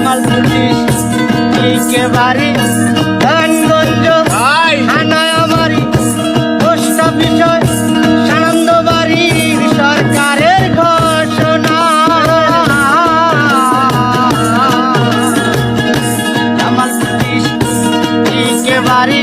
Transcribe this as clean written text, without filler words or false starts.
Jamal police কে বাড়ি ধানগঞ্জ থানায় আমারি পোস্ট অফিসে সানন্দ বাড়ির সরকারের ঘোষণা। জামাল পুলিশ কে বাড়ি